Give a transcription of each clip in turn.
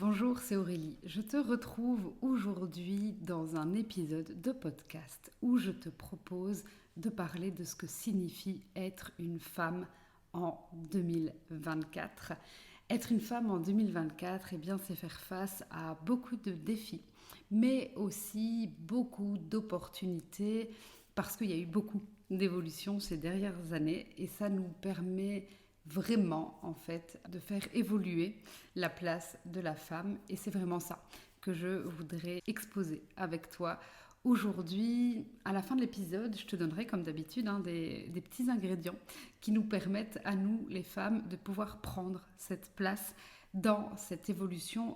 Bonjour, c'est Aurélie. Je te retrouve aujourd'hui dans un épisode de podcast où je te propose de parler de ce que signifie être une femme en 2024. Être une femme en 2024, c'est faire face à beaucoup de défis, mais aussi beaucoup d'opportunités parce qu'il y a eu beaucoup d'évolutions ces dernières années et ça nous permet vraiment en fait de faire évoluer la place de la femme et c'est vraiment ça que je voudrais exposer avec toi aujourd'hui. À la fin de l'épisode, je te donnerai comme d'habitude des petits ingrédients qui nous permettent à nous les femmes de pouvoir prendre cette place dans cette évolution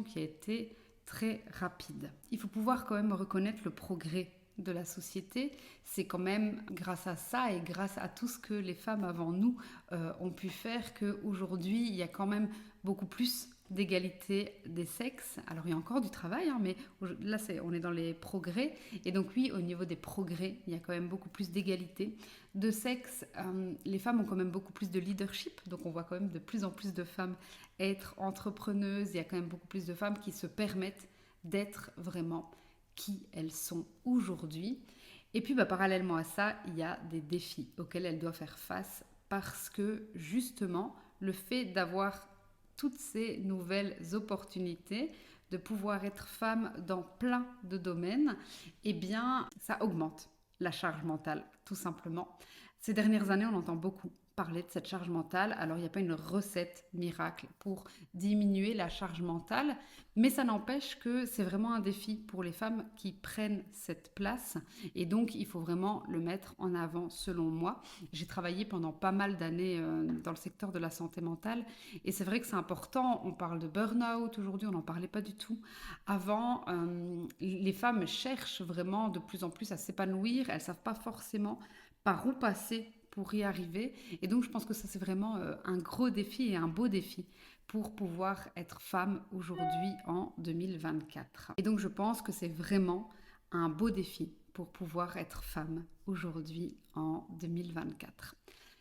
qui a été très rapide. Il faut pouvoir quand même reconnaître le progrès de la société. C'est quand même grâce à ça et grâce à tout ce que les femmes avant nous ont pu faire qu'aujourd'hui il y a quand même beaucoup plus d'égalité des sexes. Alors il y a encore du travail, mais là on est dans les progrès. Et donc oui, au niveau des progrès, il y a quand même beaucoup plus d'égalité de sexe. Les femmes ont quand même beaucoup plus de leadership. Donc on voit quand même de plus en plus de femmes être entrepreneuses. Il y a quand même beaucoup plus de femmes qui se permettent d'être vraiment qui elles sont aujourd'hui. Et puis parallèlement à ça, il y a des défis auxquels elles doivent faire face parce que justement, le fait d'avoir toutes ces nouvelles opportunités, de pouvoir être femme dans plein de domaines, ça augmente la charge mentale, tout simplement. Ces dernières années, on entend beaucoup parler de cette charge mentale. Alors, il n'y a pas une recette miracle pour diminuer la charge mentale, mais ça n'empêche que c'est vraiment un défi pour les femmes qui prennent cette place. Et donc, il faut vraiment le mettre en avant, selon moi. J'ai travaillé pendant pas mal d'années dans le secteur de la santé mentale. Et c'est vrai que c'est important. On parle de burn-out aujourd'hui, on n'en parlait pas du tout. Avant, les femmes cherchent vraiment de plus en plus à s'épanouir. Elles ne savent pas forcément par où passer pour y arriver. Et donc, je pense que ça, c'est vraiment un gros défi et un beau défi pour pouvoir être femme aujourd'hui en 2024. Et donc, je pense que c'est vraiment un beau défi pour pouvoir être femme aujourd'hui en 2024.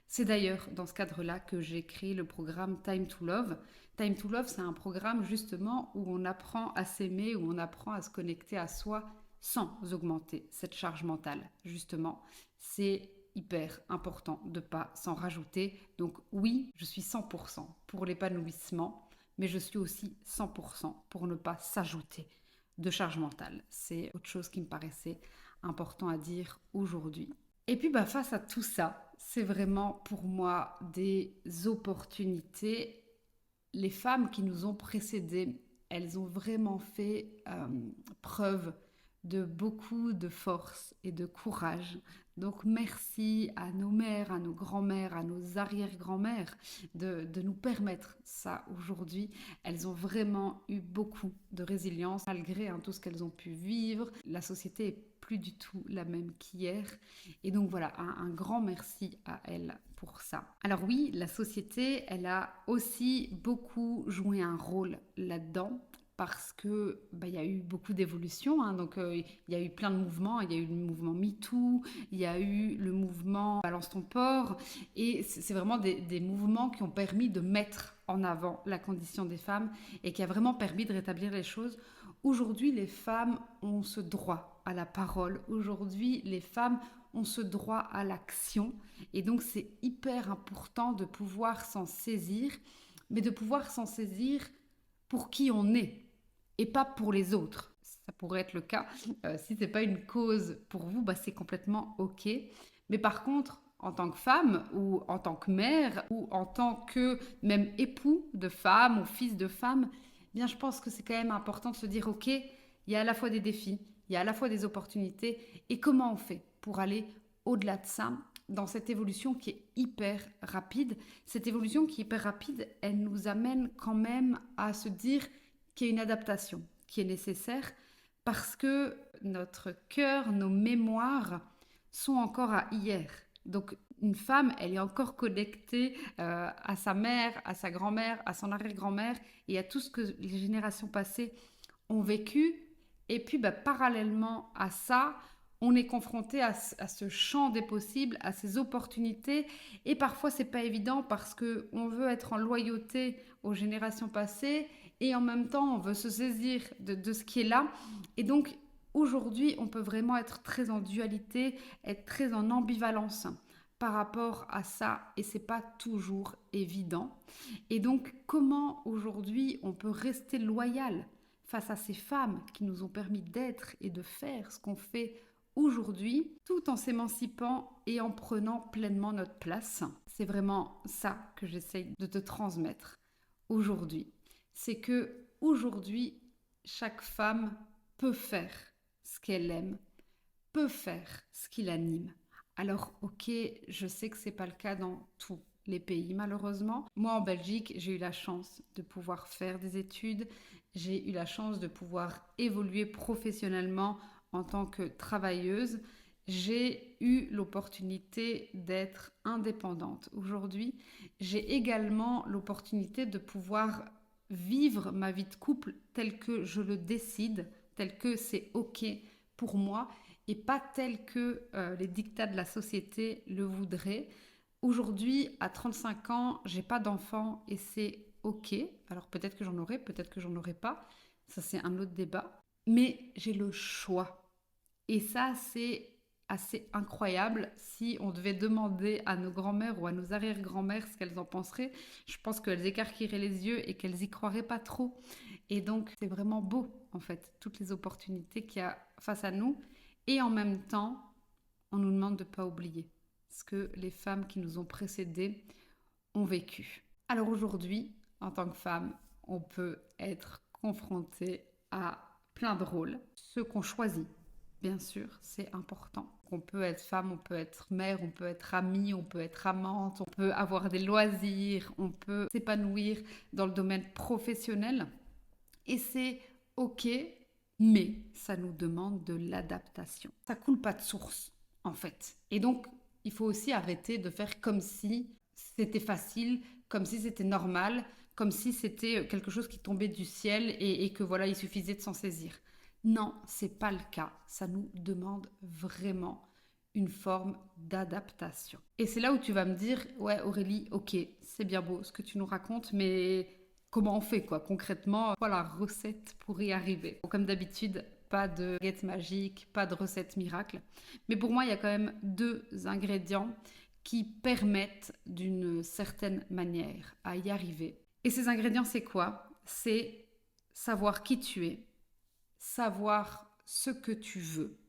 C'est d'ailleurs dans ce cadre-là que j'ai créé le programme Time to Love. Time to Love, c'est un programme justement où on apprend à s'aimer, où on apprend à se connecter à soi sans augmenter cette charge mentale. Justement, c'est hyper important de ne pas s'en rajouter. Donc oui, je suis 100% pour l'épanouissement, mais je suis aussi 100% pour ne pas s'ajouter de charge mentale. C'est autre chose qui me paraissait important à dire aujourd'hui. Et puis face à tout ça, c'est vraiment pour moi des opportunités. Les femmes qui nous ont précédées, elles ont vraiment fait preuve de beaucoup de force et de courage. Donc merci à nos mères, à nos grands-mères, à nos arrière-grand-mères de nous permettre ça aujourd'hui. Elles ont vraiment eu beaucoup de résilience malgré tout ce qu'elles ont pu vivre. La société est plus du tout la même qu'hier. Et donc voilà, un grand merci à elles pour ça. Alors oui, la société, elle a aussi beaucoup joué un rôle là-dedans parce que il y a eu beaucoup d'évolutions. Donc il y a eu plein de mouvements. Il y a eu le mouvement MeToo, il y a eu le mouvement Balance ton porc. Et c'est vraiment des mouvements qui ont permis de mettre en avant la condition des femmes et qui a vraiment permis de rétablir les choses. Aujourd'hui, les femmes ont ce droit à la parole. Aujourd'hui, les femmes ont ce droit à l'action. Et donc, c'est hyper important de pouvoir s'en saisir, mais de pouvoir s'en saisir pour qui on est et pas pour les autres. Ça pourrait être le cas. Si ce n'est pas une cause pour vous, c'est complètement OK. Mais par contre, en tant que femme ou en tant que mère ou en tant que même époux de femme ou fils de femme, je pense que c'est quand même important de se dire OK, il y a à la fois des défis, il y a à la fois des opportunités et comment on fait pour aller au-delà de ça dans cette évolution qui est hyper rapide. Cette évolution qui est hyper rapide, elle nous amène quand même à se dire qu'il y a une adaptation qui est nécessaire parce que notre cœur, nos mémoires sont encore à hier. Donc une femme, elle est encore connectée à sa mère, à sa grand-mère, à son arrière-grand-mère et à tout ce que les générations passées ont vécu. Et puis parallèlement à ça, on est confronté à ce champ des possibles, à ces opportunités. Et parfois, c'est pas évident parce qu'on veut être en loyauté aux générations passées et en même temps on veut se saisir de ce qui est là. Et donc aujourd'hui on peut vraiment être très en dualité, être très en ambivalence par rapport à ça, et c'est pas toujours évident. Et donc comment aujourd'hui on peut rester loyal face à ces femmes qui nous ont permis d'être et de faire ce qu'on fait aujourd'hui, tout en s'émancipant et en prenant pleinement notre place. C'est vraiment ça que j'essaye de te transmettre aujourd'hui. C'est que aujourd'hui, chaque femme peut faire ce qu'elle aime, peut faire ce qui l'anime. Alors, ok, je sais que c'est pas le cas dans tous les pays, malheureusement. Moi, en Belgique, j'ai eu la chance de pouvoir faire des études. J'ai eu la chance de pouvoir évoluer professionnellement en tant que travailleuse. J'ai eu l'opportunité d'être indépendante. Aujourd'hui, j'ai également l'opportunité de pouvoir vivre ma vie de couple telle que je le décide, telle que c'est ok pour moi et pas tel que les dictats de la société le voudraient. Aujourd'hui, à 35 ans, j'ai pas d'enfant et c'est ok. Alors peut-être que j'en aurai, peut-être que j'en aurai pas. Ça, c'est un autre débat. Mais j'ai le choix. Et ça, c'est assez incroyable. Si on devait demander à nos grands-mères ou à nos arrière-grand-mères ce qu'elles en penseraient, je pense qu'elles écarquilleraient les yeux et qu'elles y croiraient pas trop. Et donc, c'est vraiment beau, en fait, toutes les opportunités qu'il y a face à nous. Et en même temps, on nous demande de ne pas oublier ce que les femmes qui nous ont précédées ont vécu. Alors aujourd'hui, en tant que femme, on peut être confronté à plein de rôles, ceux qu'on choisit. Bien sûr, c'est important. On peut être femme, on peut être mère, on peut être amie, on peut être amante, on peut avoir des loisirs, on peut s'épanouir dans le domaine professionnel. Et c'est ok, mais ça nous demande de l'adaptation. Ça coule pas de source, en fait. Et donc, il faut aussi arrêter de faire comme si c'était facile, comme si c'était normal, comme si c'était quelque chose qui tombait du ciel et que voilà, il suffisait de s'en saisir. Non, c'est pas le cas. Ça nous demande vraiment une forme d'adaptation. Et c'est là où tu vas me dire, ouais Aurélie, ok, c'est bien beau ce que tu nous racontes, mais comment on fait quoi concrètement? Quoi la recette pour y arriver? Bon, comme d'habitude, pas de baguette magique, pas de recette miracle. Mais pour moi, il y a quand même deux ingrédients qui permettent d'une certaine manière à y arriver. Et ces ingrédients, c'est quoi? C'est savoir qui tu es, savoir ce que tu veux,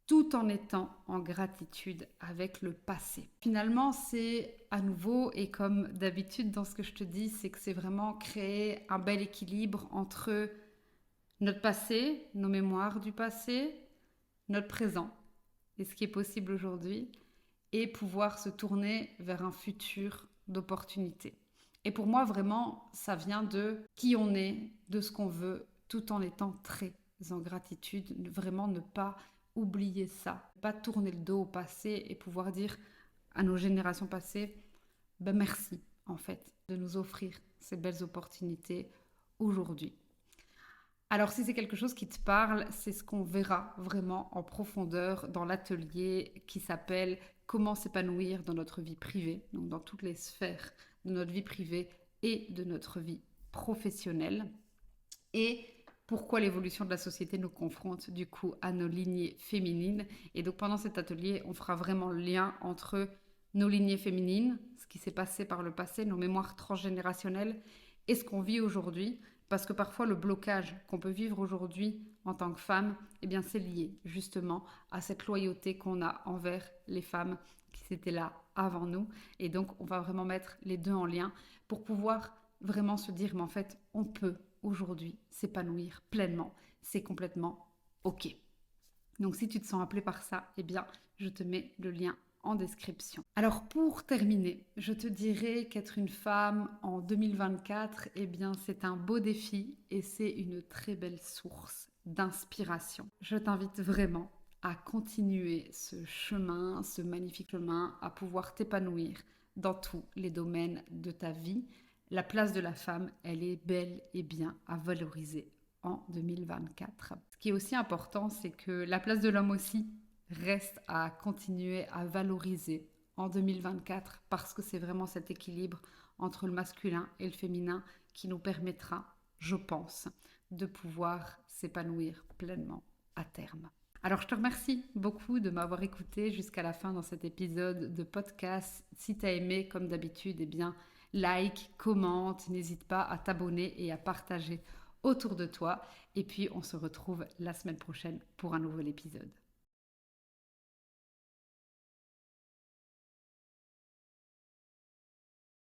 tout en étant en gratitude avec le passé. Finalement, c'est à nouveau, et comme d'habitude dans ce que je te dis, c'est que c'est vraiment créer un bel équilibre entre notre passé, nos mémoires du passé, notre présent et ce qui est possible aujourd'hui, et pouvoir se tourner vers un futur d'opportunités. Et pour moi, vraiment, ça vient de qui on est, de ce qu'on veut, tout en étant très en gratitude, vraiment ne pas oublier ça, pas tourner le dos au passé et pouvoir dire à nos générations passées, ben merci en fait de nous offrir ces belles opportunités aujourd'hui. Alors si c'est quelque chose qui te parle, c'est ce qu'on verra vraiment en profondeur dans l'atelier qui s'appelle Comment s'épanouir dans notre vie privée, donc dans toutes les sphères de notre vie privée et de notre vie professionnelle. Et pourquoi l'évolution de la société nous confronte du coup à nos lignées féminines. Et donc pendant cet atelier, on fera vraiment le lien entre nos lignées féminines, ce qui s'est passé par le passé, nos mémoires transgénérationnelles et ce qu'on vit aujourd'hui. Parce que parfois le blocage qu'on peut vivre aujourd'hui en tant que femme, eh bien c'est lié justement à cette loyauté qu'on a envers les femmes qui étaient là avant nous. Et donc on va vraiment mettre les deux en lien pour pouvoir vraiment se dire, mais en fait on peut aujourd'hui s'épanouir pleinement. C'est complètement ok. Donc si tu te sens appelé par ça, eh bien je te mets le lien en description. Alors pour terminer, je te dirais qu'être une femme en 2024, eh bien c'est un beau défi et c'est une très belle source d'inspiration. Je t'invite vraiment à continuer ce chemin, ce magnifique chemin, à pouvoir t'épanouir dans tous les domaines de ta vie. La place de la femme, elle est bel et bien à valoriser en 2024. Ce qui est aussi important, c'est que la place de l'homme aussi reste à continuer à valoriser en 2024 parce que c'est vraiment cet équilibre entre le masculin et le féminin qui nous permettra je pense, de pouvoir s'épanouir pleinement à terme. Alors, je te remercie beaucoup de m'avoir écouté jusqu'à la fin dans cet épisode de podcast. Si tu as aimé, comme d'habitude, eh bien, like, commente, n'hésite pas à t'abonner et à partager autour de toi. Et puis, on se retrouve la semaine prochaine pour un nouvel épisode.